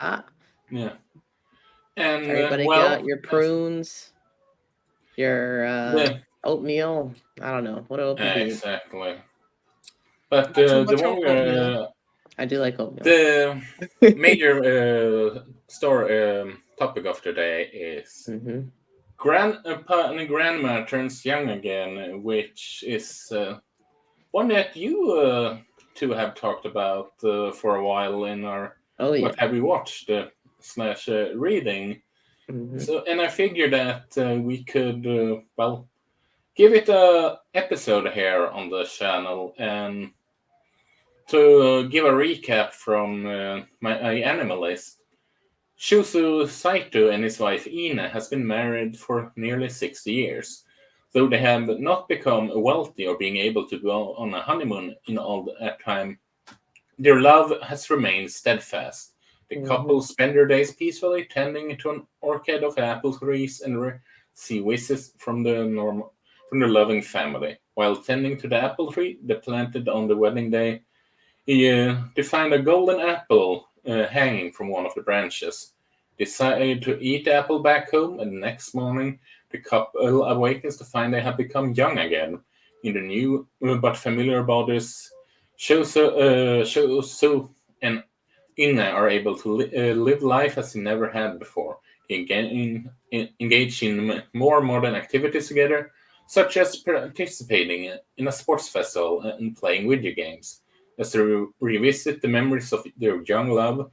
Ah, Yeah. And everybody got well, your prunes, your the oatmeal. I don't know. What else you need? exactly. But Not too the much one oatmeal. I do like oatmeal. the major topic of today is Hmm. grandpa and grandma turns young again, which is one that you two have talked about for a while in our Oh yeah. what have we watched slash reading. Hmm. So, and I figured that we could well give it a episode here on the channel and to give a recap from my anime list. Shuzu Saito and his wife Ina has been married for nearly 60 years. Though they have not become wealthy or being able to go on a honeymoon in all that time, their love has remained steadfast. The Hmm. couple spend their days peacefully tending to an orchard of apple trees and receive visits from the loving family. While tending to the apple tree they planted on the wedding day, they find a golden apple hanging from one of the branches. Decide to eat the apple back home, and the next morning the couple awakens to find they have become young again in the new but familiar bodies. Shoso and Inna are able to live life as they never had before. They engage in more modern activities together, such as participating in a sports festival and playing video games. As they revisit the memories of their young love,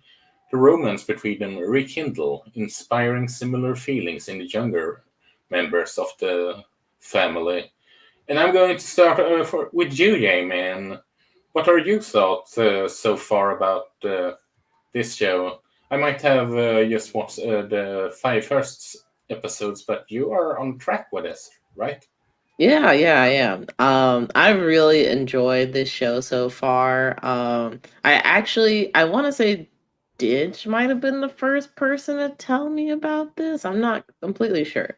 the romance between them rekindle, inspiring similar feelings in the younger members of the family. And I'm going to start with you, Jamie. What are your thoughts so far about this show? I might have just watched the five first episodes, but you are on track with this, right? Yeah, yeah, I am. I really enjoyed this show so far. I want to say Didge might have been the first person to tell me about this. I'm not completely sure.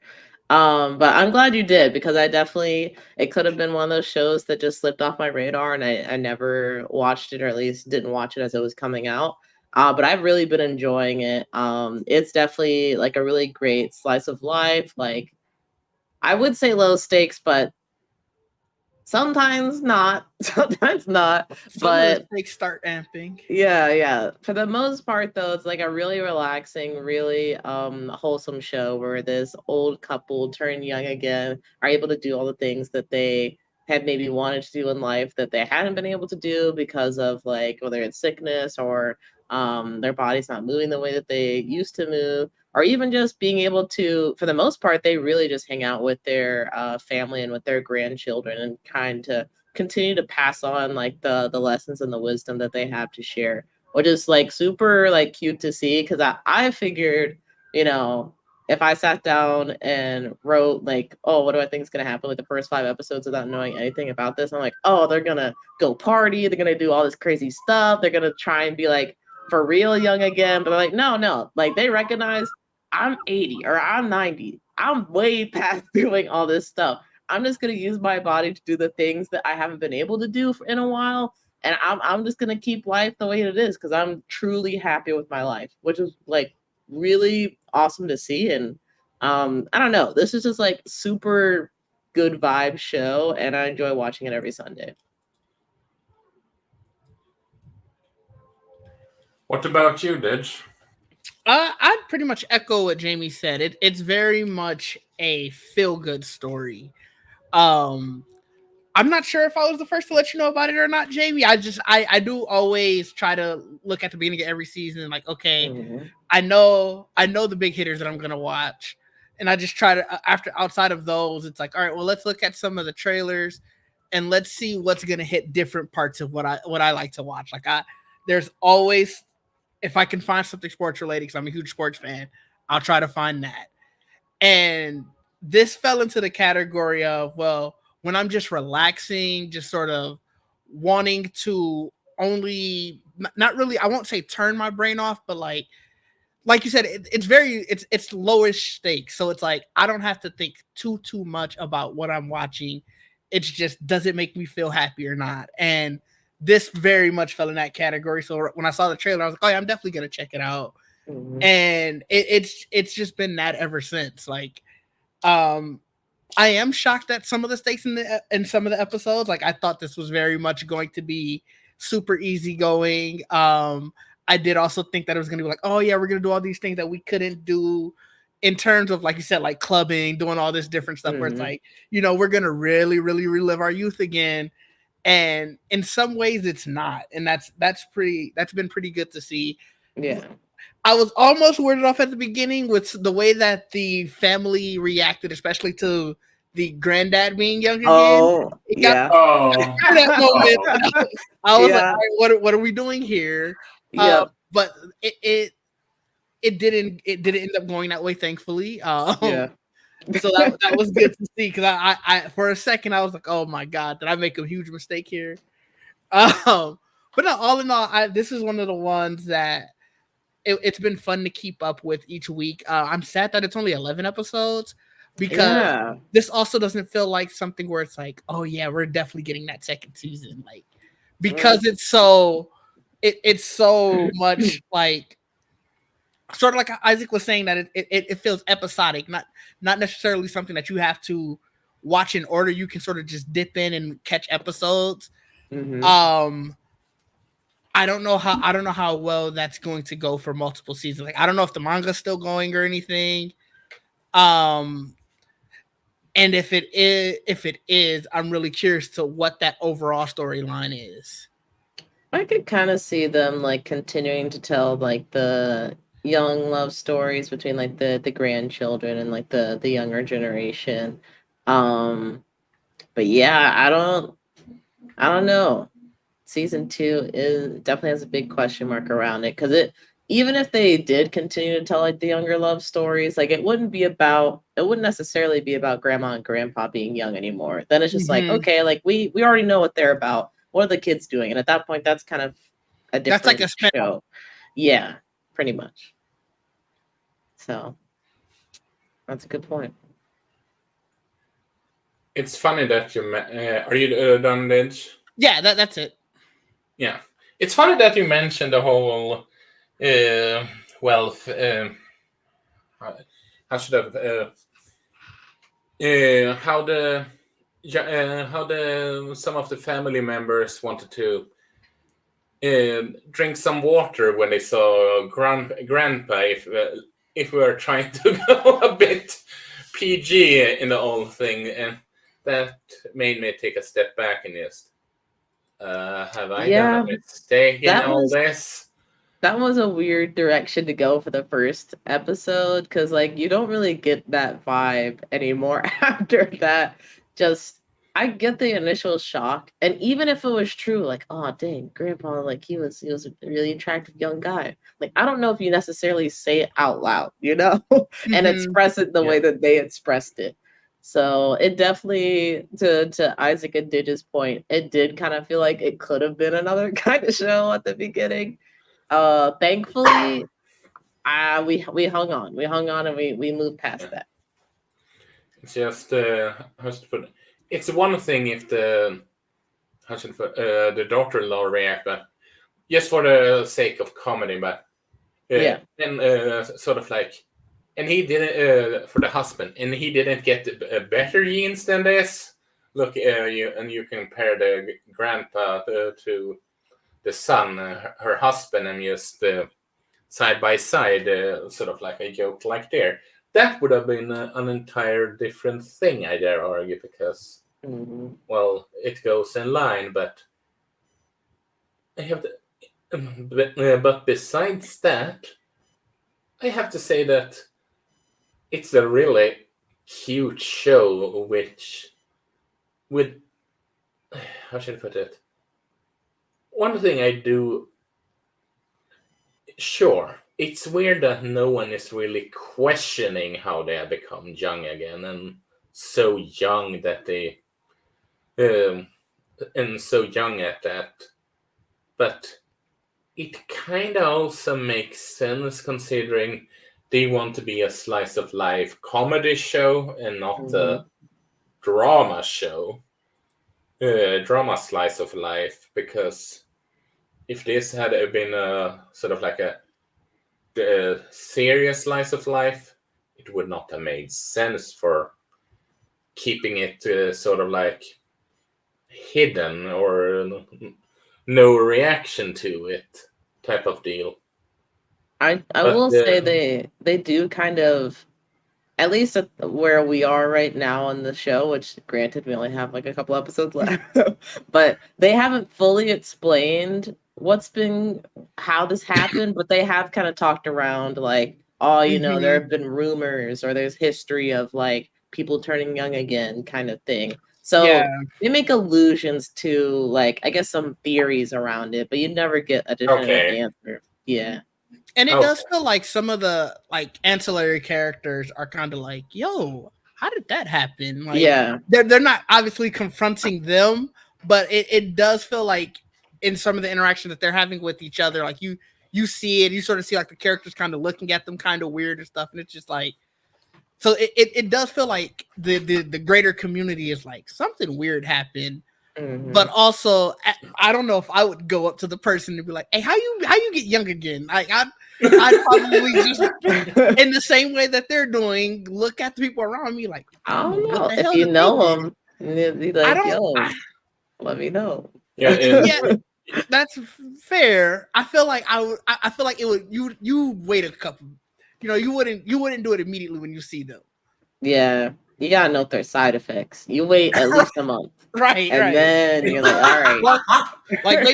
But I'm glad you did because it could have been one of those shows that just slipped off my radar and I never watched it or at least didn't watch it as it was coming out. But I've really been enjoying it. It's definitely like a really great slice of life. Like I would say low stakes, but sometimes not, sometimes not. Some of the But stakes start amping. yeah, yeah. For the most part though, it's like a really relaxing, really wholesome show where this old couple turned young again are able to do all the things that they had maybe wanted to do in life that they hadn't been able to do because of like whether it's sickness or their body's not moving the way that they used to move or even just being able to for the most part they really just hang out with their family and with their grandchildren and kind to continue to pass on like the lessons and the wisdom that they have to share, which is like super like cute to see because I figured, you know, if I sat down and wrote like, oh, what do I think is gonna happen with the first 5 episodes without knowing anything about this, I'm like, oh, they're gonna go party, they're gonna do all this crazy stuff, they're gonna try and be like for real young again, but they're like, no, no, like they recognize I'm 80 or I'm 90. I'm way past doing all this stuff. I'm just gonna use my body to do the things that I haven't been able to do in a while, and I'm just gonna keep life the way it is because I'm truly happy with my life, which is like really awesome to see. And I don't know, this is just like super good vibe show, and I enjoy watching it every Sunday. What about you, Didge? I'd pretty much echo what Jamie said. It's very much a feel good story. Um, I'm not sure if I was the first to let you know about it or not, Jamie. I do always try to look at the beginning of every season and like, okay, Mhm. I know the big hitters that I'm gonna watch, and I just try to after outside of those, it's like, all right, well, let's look at some of the trailers and let's see what's gonna hit different parts of what I like to watch. Like there's always if I can find something sports related because I'm a huge sports fan, I'll try to find that. And this fell into the category of, well, when I'm just relaxing, just sort of wanting to only not really, I won't say turn my brain off, but like you said, it's lowish stakes. So it's like I don't have to think too much about what I'm watching. It's just does it make me feel happy or not? And this very much fell in that category. So when I saw the trailer, I was like, oh yeah, I'm definitely gonna check it out. and it's just been that ever since. Like, I am shocked at some of the stakes in some of the episodes. Like, I thought this was very much going to be super easygoing. I did also think that it was going to be like, oh yeah, we're going to do all these things that we couldn't do in terms of, like you said, like clubbing, doing all this different stuff where it's like, we're going to really, really relive our youth again. And in some ways it's not. And that's been pretty good to see. Yeah. I was almost worded off at the beginning with the way that the family reacted, especially to the granddad being young again. Oh, yeah. That moment, I was like, all right, what are we doing here? Yep. But it didn't end up going that way, thankfully. Yeah. So that was good to see, because I for a second I was like, oh my god, did I make a huge mistake here? But no, all in all, this is one of the ones that it's been fun to keep up with each week. I'm sad that it's only 11 episodes, because this also doesn't feel like something where it's like, oh yeah, we're definitely getting that second season, like, because it's so much like, sort of like Isaac was saying, that it feels episodic, not necessarily something that you have to watch in order. You can sort of just dip in and catch episodes. I don't know how well that's going to go for multiple seasons. Like, I don't know if the manga's still going or anything. And if it is, I'm really curious to what that overall storyline is. I could kind of see them like continuing to tell like the young love stories between like the grandchildren and like the younger generation. But yeah, I don't know. Season 2 is definitely has a big question mark around it, because even if they did continue to tell like the younger love stories, like it wouldn't necessarily be about grandma and grandpa being young anymore. Then it's just like, okay, like we already know what they're about. What are the kids doing? And at that point, that's kind of a different that's like a show. Yeah, pretty much. So that's a good point. It's funny that you are you done, Lynch? Yeah, that's it. Yeah, it's funny that you mentioned the whole wealth. How should I? How the some of the family members wanted to drink some water when they saw grandpa. If we were trying to go a bit PG in the whole thing, and that made me take a step back and just. Have I done a mistake in all this? That was a weird direction to go for the first episode, because like you don't really get that vibe anymore after that. Just, I get the initial shock, and even if it was true, like, oh dang, grandpa, like he was a really attractive young guy. Like, I don't know if you necessarily say it out loud, and express it the way that they expressed it. So it definitely, to Isaac and Dig's point, it did kind of feel like it could have been another kind of show at the beginning. Thankfully, we hung on and we moved past that. It's just how should I put it? It's one thing if the the daughter-in-law react, but just for the sake of comedy, but and sort of like, and he didn't for the husband, and he didn't get better genes than this. Look, you compare the grandpa to the son, her husband, and just side by side, sort of like a joke like there. That would have been an entire different thing, I dare argue, because well, it goes in line, but I have to. But besides that, I have to say that it's a really cute show, which with how should I put it? One thing I do, sure, it's weird that no one is really questioning how they have become young again, and so young that they, and so young at that. But it kind of also makes sense considering they want to be a slice of life comedy show and not a drama show. Drama slice of life, because if this had been a sort of like a serious slice of life, it would not have made sense for keeping it sort of like hidden or no reaction to it type of deal. I But will say they do kind of, at least at where we are right now in the show, which granted we only have like a couple episodes left, but they haven't fully explained how this happened, but they have kind of talked around like, oh, there have been rumors or there's history of like people turning young again kind of thing. So Yeah. they make allusions to like, I guess, some theories around it, but you never get a definitive answer. Yeah. And it does feel like some of the like ancillary characters are kind of like, yo, how did that happen? Like, yeah, they're not obviously confronting them, but it does feel like in some of the interaction that they're having with each other, like you see it, you sort of see like the characters kind of looking at them kind of weird and stuff, and it's just like, so it does feel like the greater community is like something weird happened. But also, I don't know if I would go up to the person and be like, "Hey, how you get young again?" Like, I'd probably just, in the same way that they're doing, look at the people around me like, I don't know. what the If hell you did know they them, do? be like, yo, let me know. Yeah, that's fair. I feel like I feel like it would. You wait a couple. You wouldn't do it immediately when you see them. Yeah, you gotta note their side effects. You wait at least a month, Right, and then you're like, all right. Well, like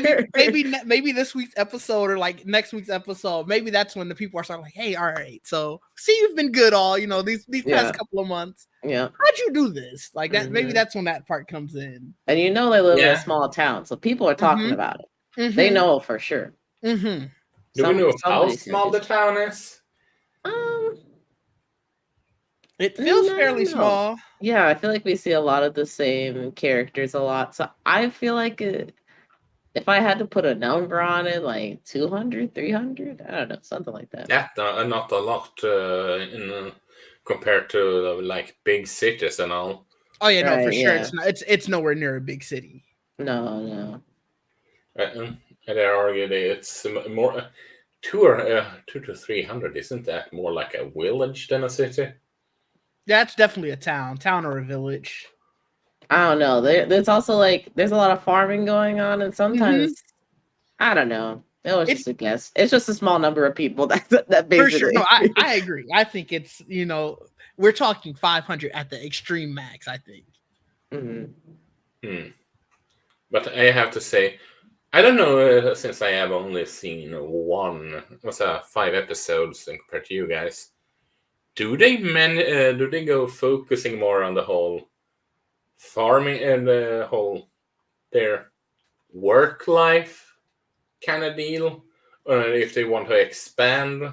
maybe this week's episode or like next week's episode, maybe that's when the people are starting like, hey, all right, so see, you've been good all these past couple of months. Yeah, how'd you do this? Like that, maybe that's when that part comes in. And they live in a small town, so people are talking about it. They know for sure. Do we know how small the town is? It feels fairly small. Yeah, I feel like we see a lot of the same characters a lot. So I feel like if I had to put a number on it, like 200, 300, I don't know, something like that. Yeah, not a lot compared to like big cities and all. Oh yeah, no, for sure. It's nowhere near a big city. No. They argue that it's more 200 to 300. Isn't that more like a village than a city? That's definitely a town or a village. I don't know. There's also like there's a lot of farming going on, and sometimes I don't know. It was just a guess. It's just a small number of people that basically. For sure. No, I agree. I think it's we're talking 500 at the extreme max. I think. But I have to say, I don't know, since I have only seen one. It was 5 episodes compared to you guys. Do they go focusing more on the whole farming and the whole their work life kind of deal, or if they want to expand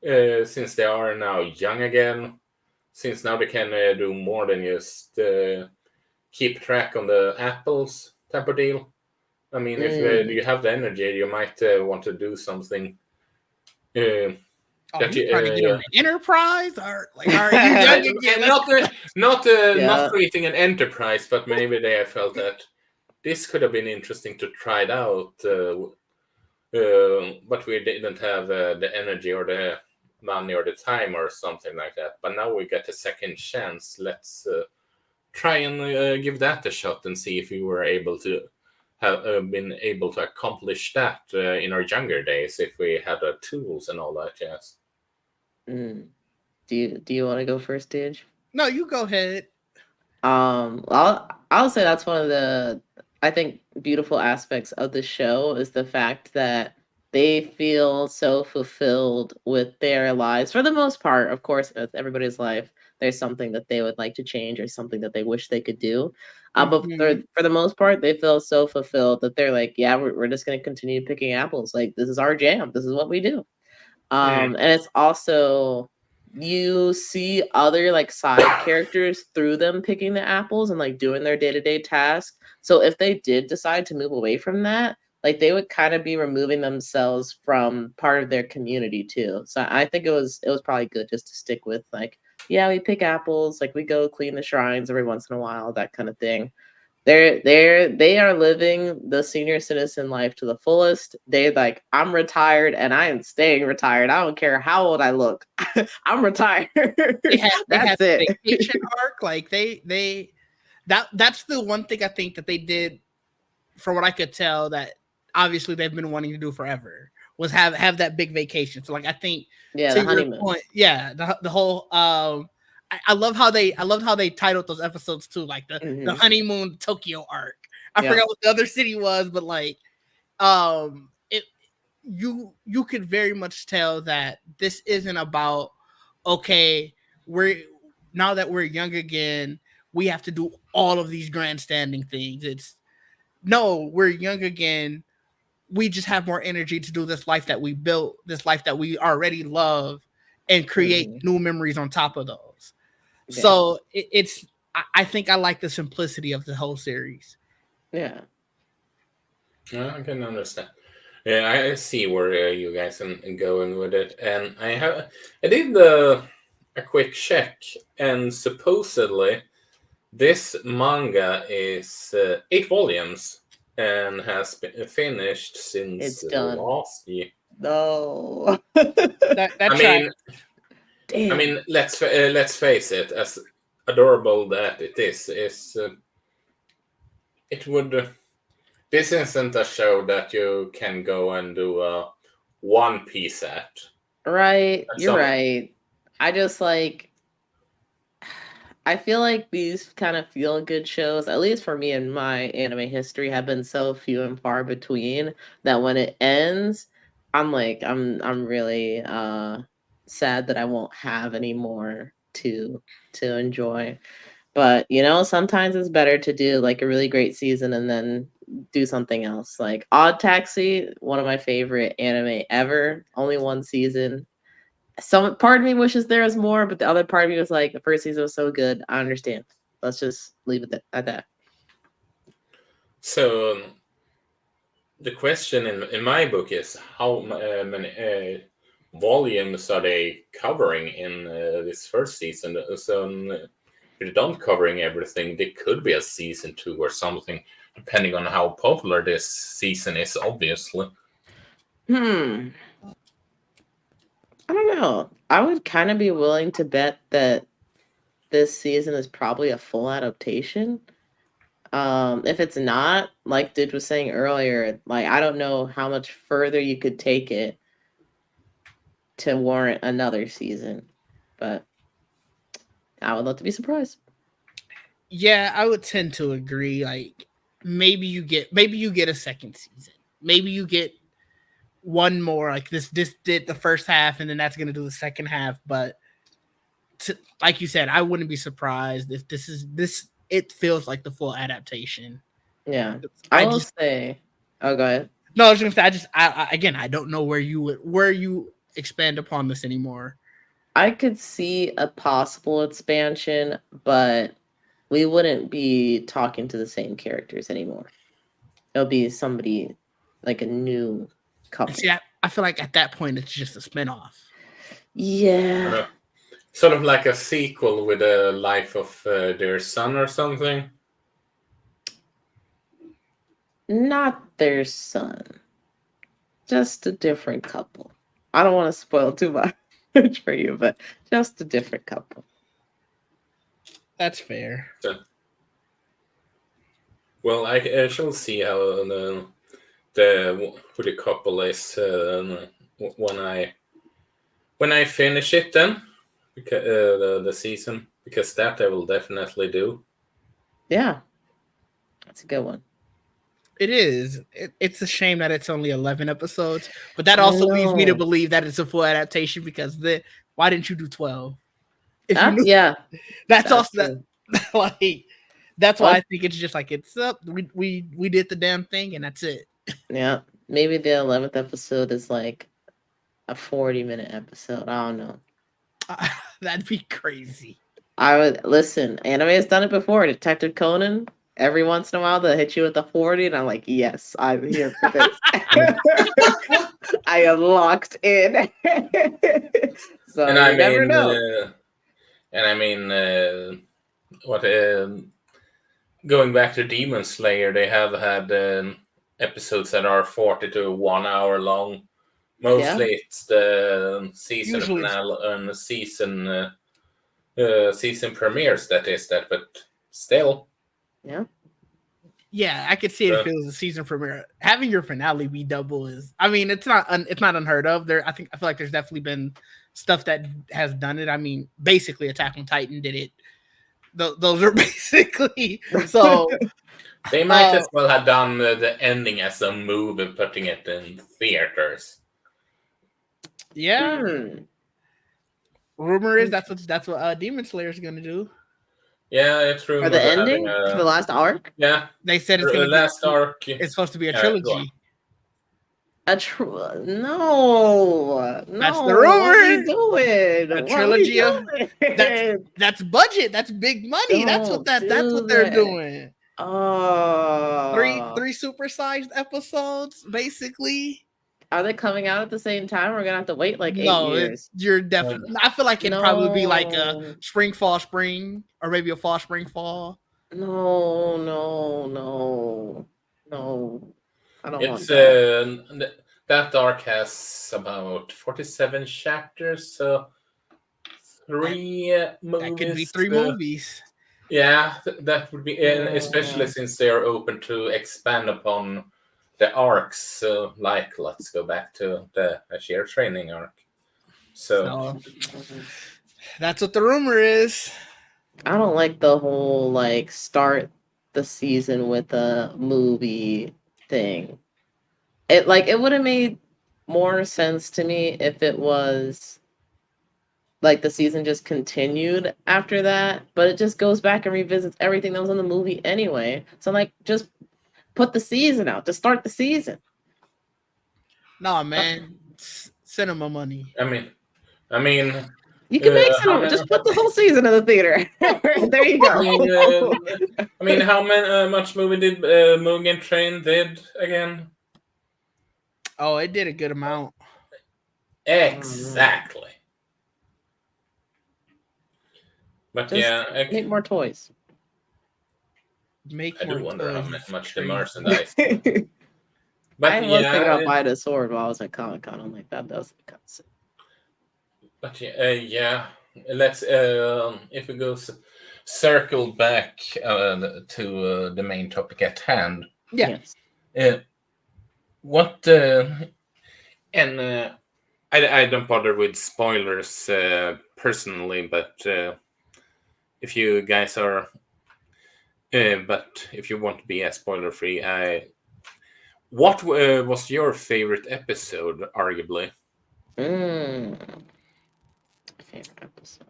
since they are now young again, since now they can do more than just keep track on the apples type of deal. I mean, if you have the energy, you might want to do something. That you trying to get on an enterprise, or like, are you young again? Not creating an enterprise, but maybe they have felt that this could have been interesting to try it out, but we didn't have the energy or the money or the time or something like that. But now we get a second chance. Let's try and give that a shot and see if we were able to have been able to accomplish that in our younger days if we had the tools and all that. Yes. Do you want to go first, Dage? No, you go ahead. I'll say that's one of the, I think, beautiful aspects of the show is the fact that they feel so fulfilled with their lives for the most part. Of course, with everybody's life, there's something that they would like to change or something that they wish they could do. But for the most part, they feel so fulfilled that they're like, yeah, we're just going to continue picking apples. Like, this is our jam. This is what we do. And it's also, you see other like side characters through them picking the apples and like doing their day-to-day tasks. So if they did decide to move away from that, like they would kind of be removing themselves from part of their community too. So I think it was probably good just to stick with like, yeah, we pick apples, like we go clean the shrines every once in a while, that kind of thing. They are living the senior citizen life to the fullest. They're like, I'm retired and I am staying retired. I don't care how old I look. I'm retired. They had That's it. vacation arc. Like that's the one thing I think that they did, from what I could tell, that obviously they've been wanting to do forever, was have that big vacation. So like I think Yeah, to the your honeymoon. point, yeah, the whole I love how they titled those episodes too, like the honeymoon Tokyo arc. I forgot what the other city was, but like it you could very much tell that this isn't about, okay, we're now that we're young again, we have to do all of these grandstanding things. It's no, we're young again. We just have more energy to do this life that we built, this life that we already love, and create new memories on top of those. Yeah. So I think I like the simplicity of the whole series. Yeah. I can understand. Yeah, I see where you guys are going with it, and I did a quick check, and supposedly this manga is 8 volumes and has been finished since It's done. last year. No. I mean, let's face it. As adorable that it is it would. This isn't a show that you can go and do a One Piece at. Right. You're right. I just like, I feel like these kind of feel good shows, at least for me in my anime history, have been so few and far between that when it ends, I'm like, I'm really sad that I won't have any more to enjoy. But sometimes it's better to do like a really great season and then do something else. Like Odd Taxi, one of my favorite anime ever, only one season. Some part of me wishes there was more, but the other part of me was like, the first season was so good. I understand. Let's just leave it at that. So the question in my book is how many volumes are they covering in this first season? So if they don't covering everything, there could be a season 2 or something, depending on how popular this season is, obviously. I don't know. I would kind of be willing to bet that this season is probably a full adaptation. If it's not, like Did was saying earlier, like I don't know how much further you could take it to warrant another season, but I would love to be surprised. Yeah, I would tend to agree. Like maybe you get a second season. Maybe you get one more. Like this did the first half, and then that's gonna do the second half. But like you said, I wouldn't be surprised if this. It feels like the full adaptation. Yeah, I will say. Oh, go ahead. No, I was gonna say. Again, I don't know where you expand upon this anymore. I could see a possible expansion, but we wouldn't be talking to the same characters anymore. It'll be somebody like a new couple. See, I feel like at that point it's just a spinoff. Yeah. Sort of like a sequel with the life of their son or something. Not their son. Just a different couple. I don't want to spoil too much for you, but just a different couple. That's fair. Well, I shall see how who the couple is when I finish it then, because the season, because that I will definitely do. Yeah, that's a good one. It is. It's a shame that it's only 11 episodes, but that also leads me to believe that it's a full adaptation, because why didn't you do 12? Yeah, that's also that, like that's why I think it's just like it's up. We did the damn thing and that's it. Yeah, maybe the 11th episode is like a 40-minute episode. I don't know. That'd be crazy. I would listen. Anime has done it before. Detective Conan. Every once in a while, they'll hit you with a 40, and I'm like, yes, I'm here for this. I am locked in. So and you never know. What going back to Demon Slayer, they have had episodes that are 40 to 1 hour long. Mostly it's the season Usually it's- finale and season premieres that is that, but still. Yeah. Yeah, I could see it if it was a season premiere. Having your finale be double is, I mean, it's not unheard of. I feel like there's definitely been stuff that has done it. I mean, basically, Attack on Titan did it. Those are basically so. They might as well have done the ending as a movie, putting it in theaters. Yeah. Rumor is that's what Demon Slayer is gonna do. Yeah, it's For rumored the they're ending, having for the last arc. yeah. They said it's The gonna last be arc. It's supposed to be a Yeah, go on. trilogy. No, That's the what are we rumor. doing? A What are we trilogy. doing? That's budget. That's big money. That's what Don't do they're that. doing. Oh, Three supersized episodes, basically. are they coming out at the same time? We're gonna have to wait like 8 No, years. you're definitely. I feel like it'd probably be like a No, spring, fall, spring, or maybe a fall, spring, fall. no, no, no, no. I don't want It's that. that arc has about 47 chapters, so three movies. That could be 3 movies. Yeah, that would be, and especially since they are open to expand upon the arcs. So, like, let's go back to the Ashir training arc. So that's what the rumor is. I don't like the whole like start the season with a movie thing. It would have made more sense to me if it was like the season just continued after that, but it just goes back and revisits everything that was in the movie anyway. So like just put the season out to start the season. Nah, man. Cinema money. I mean, you can make how just put the whole season in the theater. There you go. I mean, how much movie did Mugen Train did again? Oh, it did a good amount. Exactly. But just make more toys. I do wonder how much the merchandise. But I was thinking about buying a sword while I was at Comic-Con. I'm like, that does look kind of sick. But yeah, let's if we go circle back to the main topic at hand. Yes. What and I don't bother with spoilers personally, but if you guys are, but if you want to be spoiler free, what was your favorite episode, arguably? Favorite episode.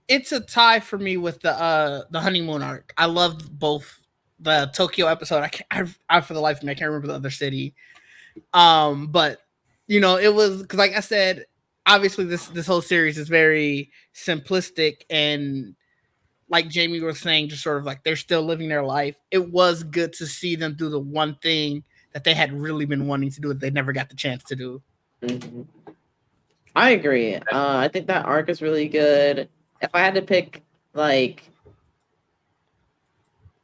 It's a tie for me with the honeymoon arc. I loved both the Tokyo episode. I for the life of me, I can't remember the other city. But you know, it was because, like I said, obviously this whole series is very simplistic and, like Jamie was saying, just sort of like they're still living their life. It was good to see them do the one thing that they had really been wanting to do that they never got the chance to do. Mm-hmm. I agree. I think that arc is really good. If I had to pick like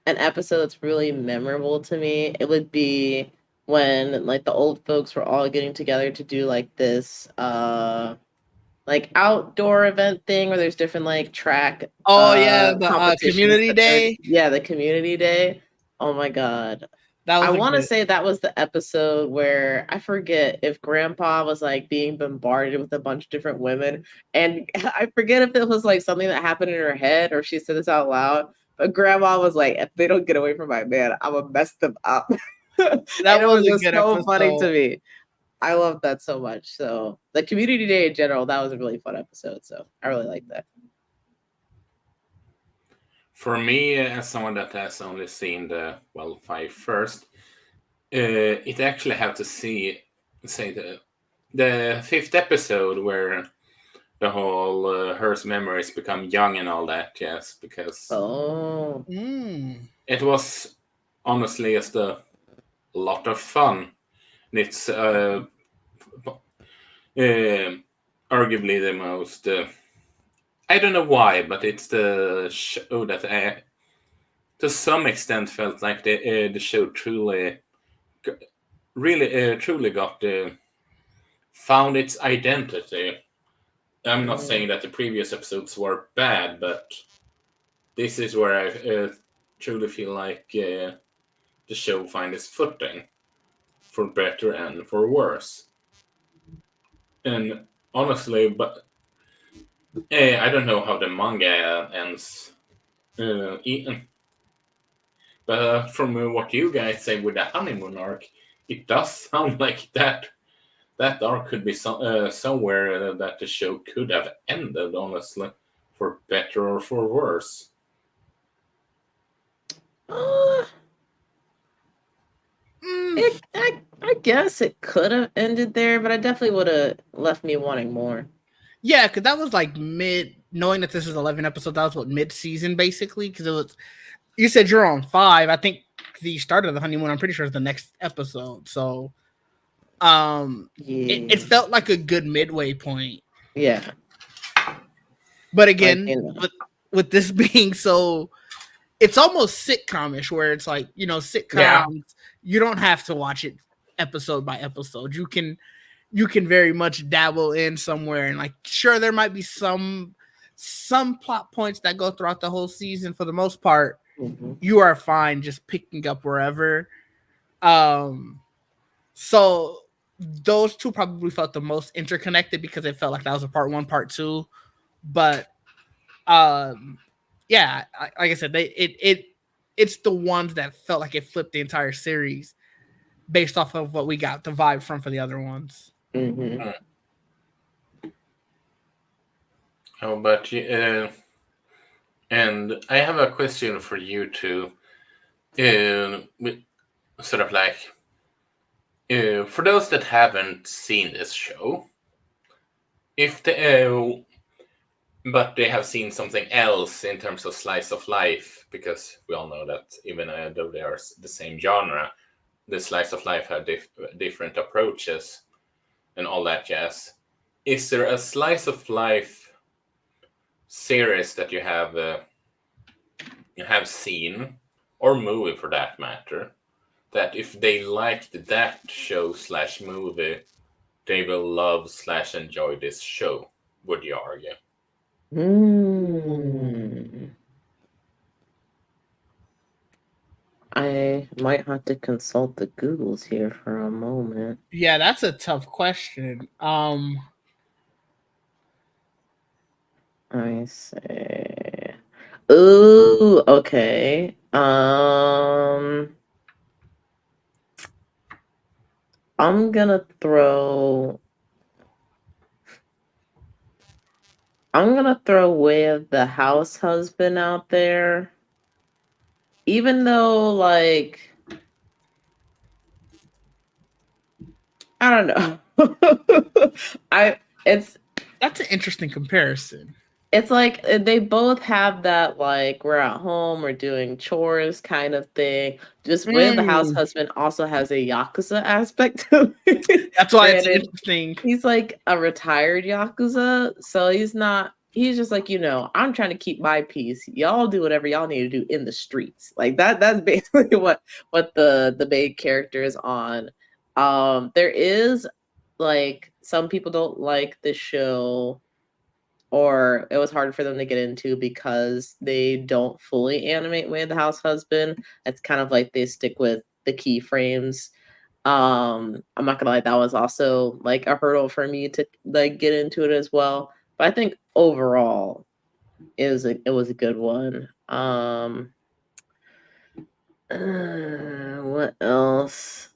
an episode that's really memorable to me, it would be when like the old folks were all getting together to do like this like outdoor event thing where there's different like track the community day. Yeah, the community day. Oh my god. I want to say that was the episode where I forget if Grandpa was like being bombarded with a bunch of different women, and I forget if it was like something that happened in her head or she said this out loud. But Grandma was like, "If they don't get away from my man, I'm gonna mess them up." That was just so funny to me. I love that so much. So the community day in general, that was a really fun episode. So I really like that. For me, as someone that has only seen the 5 first, it actually have to say the 5th episode where the whole Hearst memories become young and all that. Yes, because it was honestly just a lot of fun. And it's arguably the most. I don't know why, but it's the show that to some extent felt like the show truly got found its identity. I'm not saying that the previous episodes were bad, but this is where I truly feel like the show finds its footing, for better and for worse. And honestly, but I don't know how the manga ends. But from what you guys say with the honeymoon arc, it does sound like that arc could be somewhere that the show could have ended, honestly, for better or for worse. I guess it could have ended there, but I definitely would have left me wanting more. Yeah, because that was like knowing that this is 11 episodes, that was what, mid-season, basically? Because it was, you said you're on 5. I think the start of the honeymoon, I'm pretty sure, is the next episode. So it felt like a good midway point. Yeah. But again, with this being so, it's almost sitcom-ish, where it's like, sitcoms, you don't have to watch it episode by episode. You can very much dabble in somewhere, and like, sure, there might be some plot points that go throughout the whole season. For the most part, you are fine just picking up wherever. So those two probably felt the most interconnected, because it felt like that was a part 1, part 2. But yeah, like I said, it's the ones that felt like it flipped the entire series based off of what we got the vibe from for the other ones. How about you? And I have a question for you two. Sort of like, for those that haven't seen this show, if they, but they have seen something else in terms of slice of life, because we all know that even though they are the same genre, the slice of life have different approaches and all that jazz. Is there a slice of life series that you have seen, or movie for that matter, that if they liked that show / movie, they will love / enjoy this show? Would you argue? I might have to consult the Googles here for a moment. Yeah, that's a tough question. I say, ooh, okay. I'm gonna throw Way of the House Husband out there. Even though, like, I don't know. That's an interesting comparison. It's like they both have that, like, we're at home, we're doing chores kind of thing. Just Way of the House Husband also has a Yakuza aspect to it. That's why it's interesting. He's like a retired Yakuza, so he's just like, I'm trying to keep my peace. Y'all do whatever y'all need to do in the streets. Like that's basically what the main character is on. There is, like, some people don't like the show, or it was hard for them to get into because they don't fully animate Way of the House Husband. It's kind of like they stick with the keyframes. I'm not gonna lie, that was also like a hurdle for me to, like, get into it as well. But I think overall it was a good one. What else?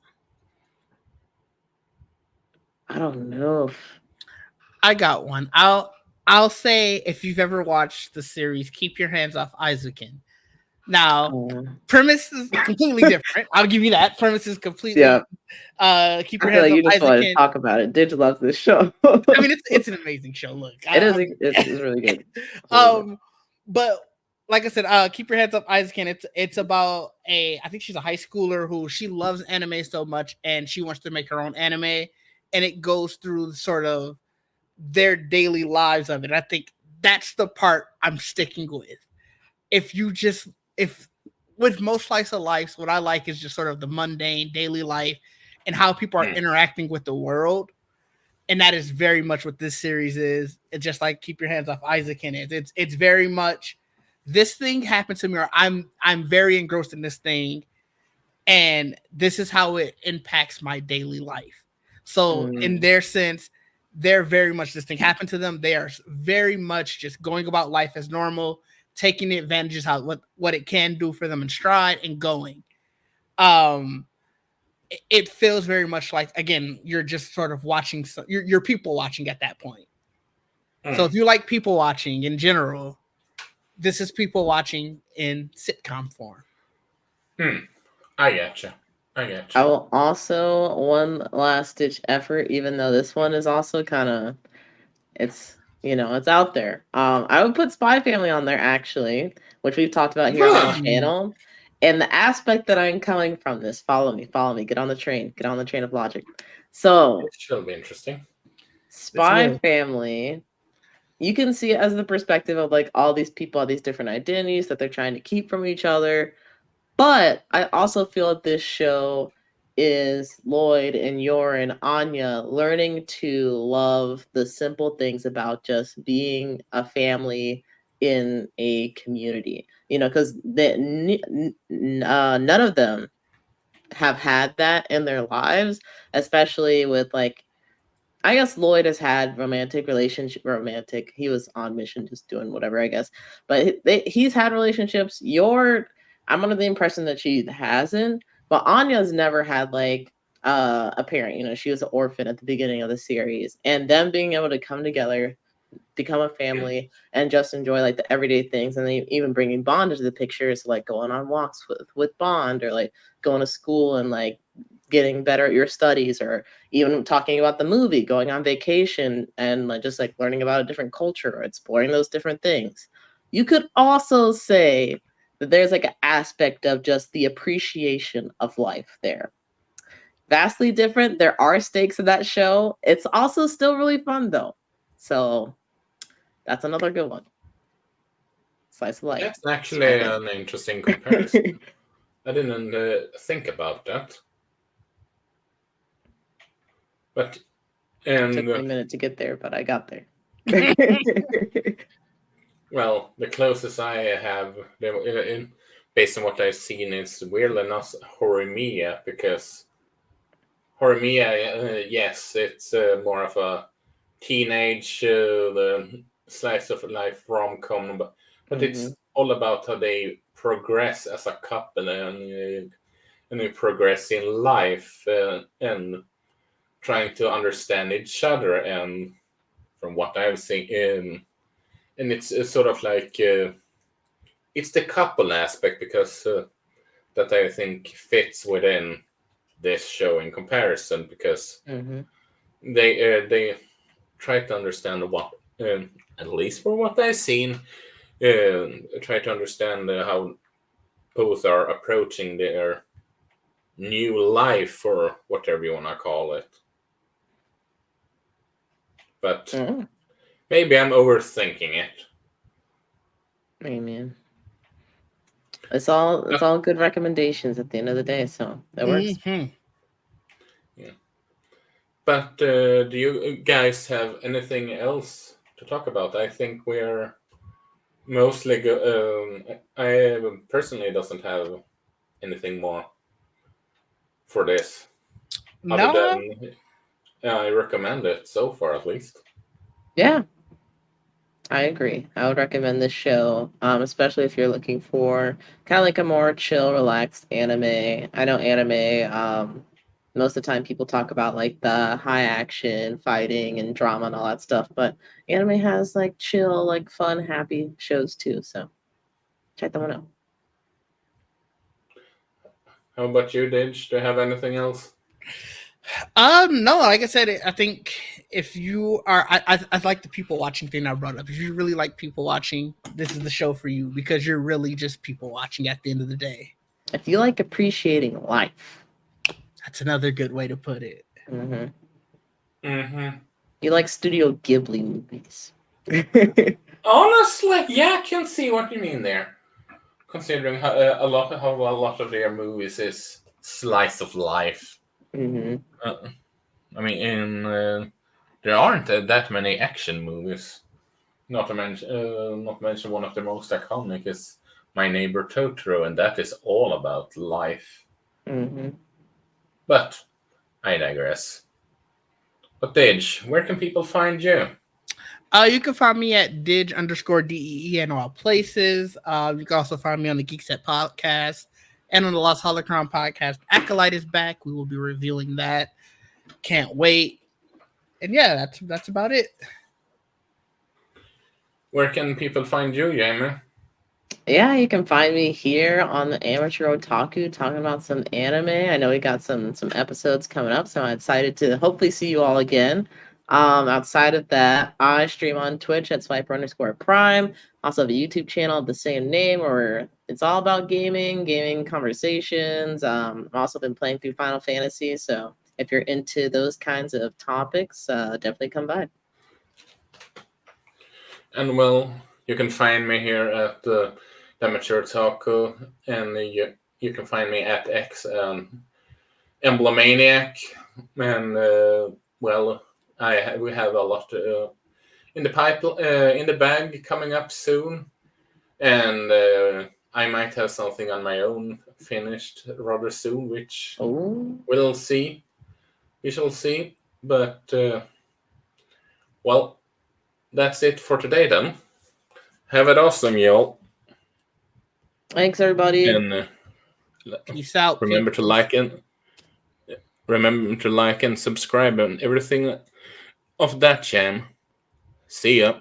I don't know. I got one. I'll say, if you've ever watched the series Keep Your Hands Off Aizuken. Now, premise is completely different. I'll give you that. Premise is completely Keep Your Hands Off You just Aizuken. wanted to talk about it. Did you love this show? I mean, it's an amazing show. Look, it's really good. But like I said, Keep Your Hands Off Aizuken. It's about I think she's a high schooler who she loves anime so much, and she wants to make her own anime, and it goes through sort of their daily lives of it. I think that's the part I'm sticking with. If with most slice of life, what I like is just sort of the mundane daily life and how people are interacting with the world. And that is very much what this series is. It's just like Keep Your Hands Off Isaac in it. It's very much this thing happened to me, or I'm very engrossed in this thing, and this is how it impacts my daily life. So in their sense, they're very much this thing happened to them. They are very much just going about life as normal, taking the advantages how what it can do for them in stride and going. It feels very much like, again, you're just sort of watching, you're people watching at that point. So if you like people watching in general, this is people watching in sitcom form. I getcha. I will also, one last ditch effort, even though this one is also kind of, it's, it's out there. I would put Spy Family on there, actually, which we've talked about here on the channel. And the aspect that I'm coming from this, follow me, get on the train of logic. So it should be interesting. Spy Family, you can see it as the perspective of like all these people, all these different identities that they're trying to keep from each other. But I also feel that this show is Lloyd and Yor and Anya learning to love the simple things about just being a family in a community. Because none of them have had that in their lives, especially with like, I guess Lloyd has had romantic. He was on mission, just doing whatever, I guess. But he's had relationships. I'm under the impression that she hasn't. But Anya's never had like a parent. She was an orphan at the beginning of the series, and them being able to come together, become a family, and just enjoy like the everyday things, and then even bringing Bond into the picture, so like going on walks with Bond, or like going to school and like getting better at your studies, or even talking about the movie, going on vacation, and like just like learning about a different culture or exploring those different things. You could also say that there's like an aspect of just the appreciation of life there. Vastly different. There are stakes in that show. It's also still really fun though. So that's another good one. Slice of life. That's actually an interesting comparison. I didn't think about that. But it took me a minute to get there, but I got there. Well, the closest I have, based on what I've seen, is weirdly enough Horimiya, because Horimiya, yes, it's more of a teenage slice of life rom-com, but it's all about how they progress as a couple, and they progress in life, and trying to understand each other. And from what I've seen, and it's sort of like it's the couple aspect, because that I think fits within this show in comparison, because they try to understand what, at least for what I've seen, try to understand how both are approaching their new life, or whatever you want to call it. But maybe I'm overthinking it. Amen. It's all good recommendations at the end of the day, so that works. Yeah. But do you guys have anything else to talk about? I think we're mostly I personally doesn't have anything more for this. Other than I recommend it so far, at least. Yeah, I agree. I would recommend this show, especially if you're looking for kind of like a more chill, relaxed anime. I know anime, most of the time people talk about like the high action fighting and drama and all that stuff, but anime has like chill, like fun, happy shows too. So check that one out. How about you, Didge? Do you have anything else? No, like I said, I think if you are, I like the people watching thing I brought up. If you really like people watching, this is the show for you, because you're really just people watching at the end of the day. If you like appreciating life, that's another good way to put it. You like Studio Ghibli movies. Honestly, yeah, I can see what you mean there. considering how a lot of their movies is slice of life. Hmm. I mean, there aren't that many action movies. Not to mention one of the most iconic is My Neighbor Totoro, and that is all about life. Hmm. But I digress. But Didge, where can people find you? You can find me at dig_DEE in all places. You can also find me on the Geek Set podcast and on the Lost Holocron podcast. Acolyte is back. We will be reviewing that. Can't wait. And yeah, that's about it. Where can people find you, Jamie? Yeah, you can find me here on the Amateur Otaku talking about some anime. I know we got some episodes coming up, so I'm excited to hopefully see you all again. Outside of that, I stream on Twitch at swiper_prime. Also have a YouTube channel of the same name where it's all about gaming conversations. I've also been playing through Final Fantasy, so if you're into those kinds of topics, definitely come by. And well, you can find me here at the Amateur Otaku, and you can find me at X Emblemaniac, and well, we have a lot in the bag coming up soon, and I might have something on my own finished rather soon, which Oh, we'll see. We shall see, but well, that's it for today then. Have it awesome, y'all, thanks everybody. and Peace out. remember to people. like and subscribe and everything of that jam. See ya.